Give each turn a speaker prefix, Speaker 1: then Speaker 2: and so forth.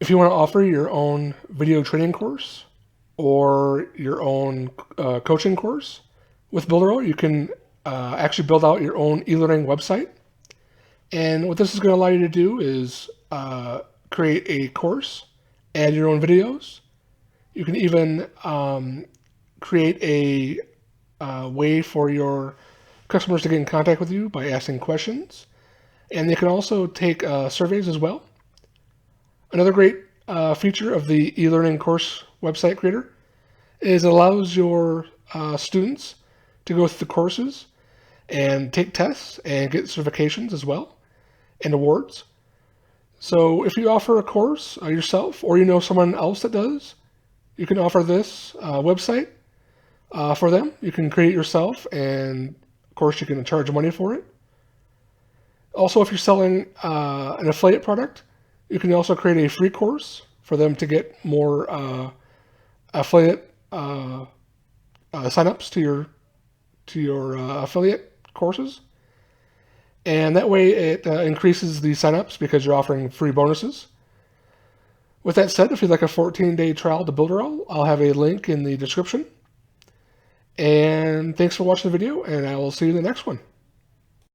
Speaker 1: If you want to offer your own video training course or your own coaching course with Builderall, you can actually build out your own e-learning website. And what this is going to allow you to do is create a course, add your own videos. You can even create a way for your customers to get in contact with you by asking questions. And they can also take surveys as well. Another great feature of the e-learning course website creator is it allows your students to go through the courses and take tests and get certifications as well and awards. So if you offer a course yourself or you know someone else that does, you can offer this website for them. You can create it yourself, and of course you can charge money for it. Also, if you're selling an affiliate product, you can also create a free course for them to get more affiliate signups to your affiliate courses. And that way it increases the signups because you're offering free bonuses. With that said, if you'd like a 14-day trial to Builderall, I'll have a link in the description. And thanks for watching the video, and I will see you in the next one.